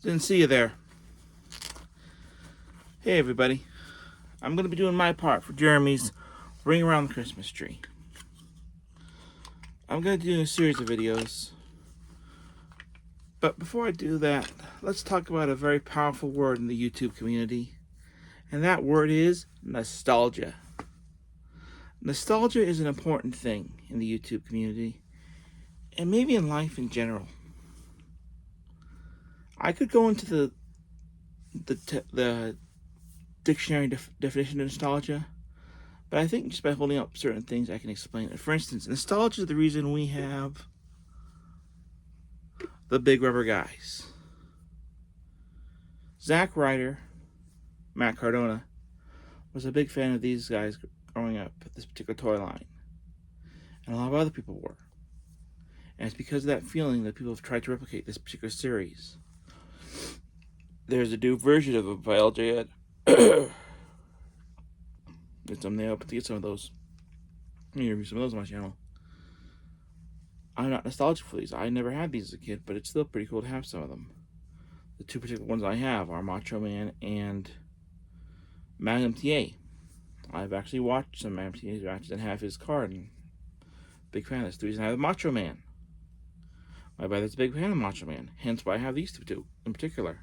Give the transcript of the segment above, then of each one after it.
Didn't see you there. Hey everybody, I'm going to be doing my part for Jeremy's Ring Around the Christmas Tree. I'm going to do a series of videos, but before I do that, let's talk about a very powerful word in the YouTube community, and that word is nostalgia. Nostalgia is an important thing in the YouTube community, and maybe in life in general. I could go into the dictionary definition of nostalgia, but I think just by holding up certain things I can explain it. For instance, nostalgia is the reason we have the Big Rubber Guys. Zack Ryder, Matt Cardona, was a big fan of these guys growing up, this particular toy line. And a lot of other people were. And it's because of that feeling that people have tried to replicate this particular series. There's a new version of it by LJ. Someday I'll put to get some of those. I'm gonna review some of those on my channel. I'm not nostalgic for these. I never had these as a kid, but it's still pretty cool to have some of them. The two particular ones I have are Macho Man and Magnum TA. I've actually watched some Magnum TA matches and have his card, and big fan. That's the reason I have Macho Man. My brother's a big fan of Macho Man, hence why I have these two in particular.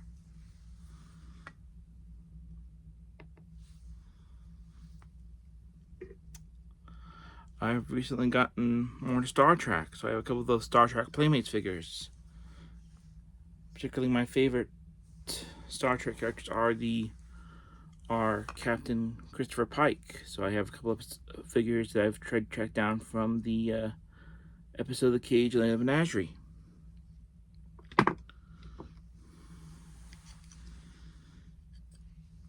I've recently gotten more into Star Trek, so I have a couple of those Star Trek Playmates figures. Particularly my favorite Star Trek characters are Captain Christopher Pike. So I have a couple of figures that I've tried to track down from the episode of The Cage and the Menagerie.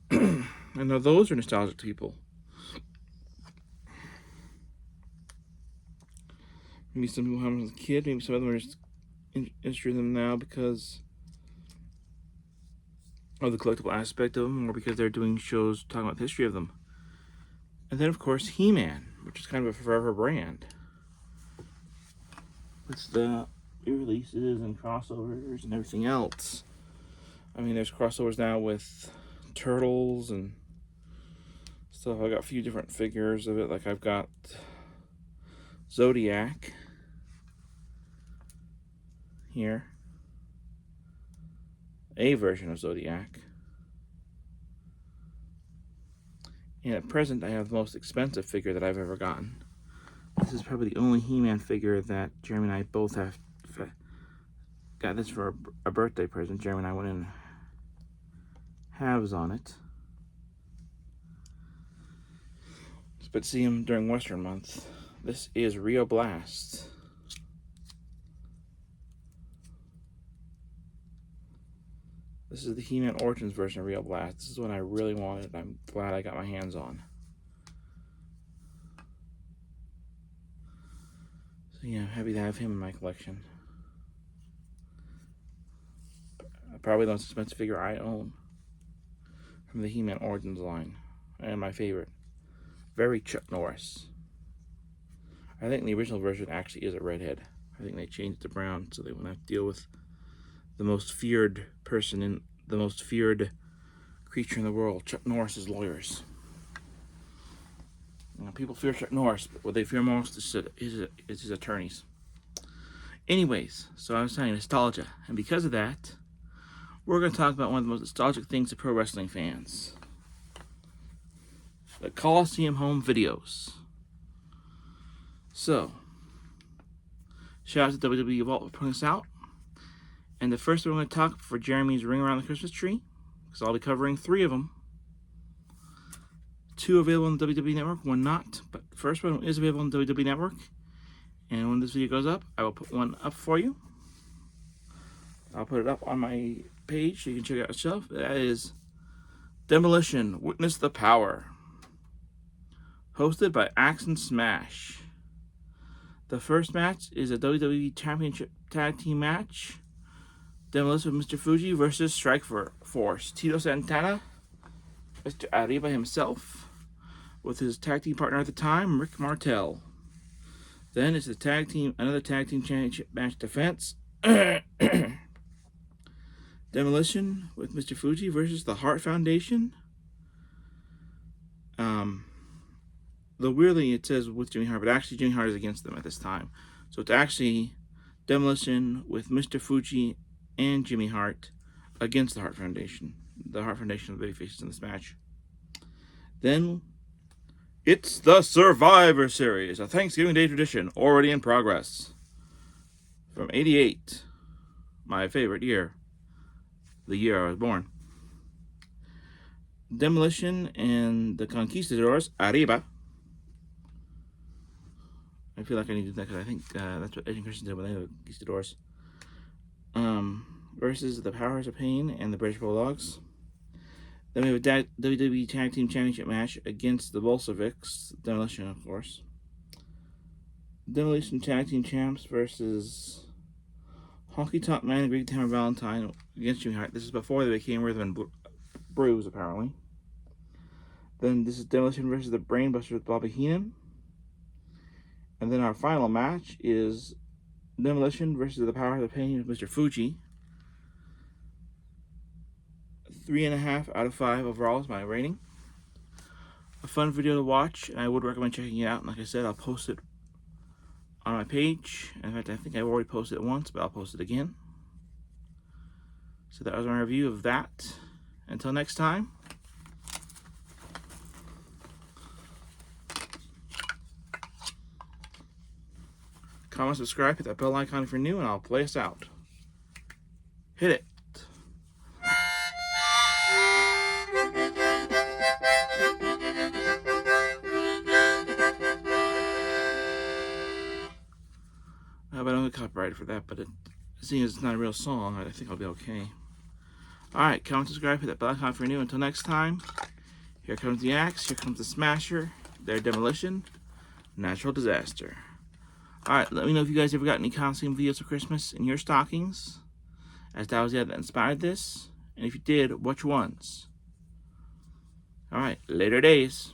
I know those are nostalgic to people. Maybe some people have them as a kid, maybe some of them are just interested in them now because of the collectible aspect of them, or because they're doing shows talking about the history of them. And then, of course, He-Man, which is kind of a forever brand. With the re-releases and crossovers and everything else. I mean, there's crossovers now with Turtles and stuff. I've got a few different figures of it. Like, I've got Zodiac here, a version of Zodiac, and at present I have the most expensive figure that I've ever gotten. This is probably the only He-Man figure that Jeremy and I both have got. This for a birthday present. Jeremy and I went in halves on it, but see him during Western Month. This is Rio Blast. This is the He-Man Origins version of Rio Blast. This is one I really wanted. I'm glad I got my hands on. So yeah, I'm happy to have him in my collection. Probably the most expensive figure I own from the He-Man Origins line. And my favorite. Very Chuck Norris. I think the original version actually is a redhead. I think they changed it to brown so they wouldn't have to deal with the most feared person in the most feared creature in the world, Chuck Norris's lawyers. You know, people fear Chuck Norris, but what they fear most is his attorneys. Anyways, so I was saying nostalgia, and because of that, we're going to talk about one of the most nostalgic things to pro wrestling fans: the Coliseum home videos. So, shout out to WWEVault for putting this out. And the first one we're going to talk for Jeremy's Ring Around the Christmas Tree, because I'll be covering 3 of them. 2 available on the WWE Network, 1 not. But the first one is available on the WWE Network. And when this video goes up, I will put one up for you. I'll put it up on my page so you can check it out yourself. That is Demolition, Witness the Power. Hosted by Axe and Smash. The first match is a WWE Championship Tag Team match. Demolition with Mr. Fuji versus Strike Force. Tito Santana, Mr. Arriba himself, with his tag team partner at the time, Rick Martel. Then it's the another tag team championship match defense. Demolition with Mr. Fuji versus the Heart Foundation. Though weirdly it says with Jimmy Hart, but actually Jimmy Hart is against them at this time. So it's actually Demolition with Mr. Fuji and Jimmy Hart against the Heart Foundation. The Heart Foundation of the babyfaces in this match. Then it's the Survivor Series, a Thanksgiving Day tradition already in progress. From '88, my favorite year, the year I was born. Demolition and the Conquistadors, Arriba. I feel like I need to do that because I think that's what Edge and Christian did when they were Conquistadors. Versus the Powers of Pain and the British Bulldogs. Then we have a WWE Tag Team Championship match against the Bolsheviks. Demolition, of course. Demolition Tag Team Champs versus Honky Tonk Man and Greek Hammer Valentine against Jimmy Hart. This is before they became Rhythm and Bruise, apparently. Then this is Demolition versus the Brainbusters with Bobby Heenan. And then our final match is Demolition versus the Power of the Pain with Mr. Fuji. 3.5 out of 5 overall is my rating. A fun video to watch, and I would recommend checking it out. And like I said, I'll post it on my page. In fact, I think I've already posted it once, but I'll post it again. So that was my review of that. Until next time. Comment, subscribe, hit that bell icon if you're new, and I'll play us out. Hit it. I don't get copyrighted for that, but seeing as it's not a real song, I think I'll be okay. Alright, comment, subscribe, hit that bell icon if you're new. Until next time, here comes the axe, here comes the smasher, their demolition, natural disaster. Alright, let me know if you guys ever got any costume videos for Christmas in your stockings, as that was the that inspired this, and if you did, which ones? Alright, later days.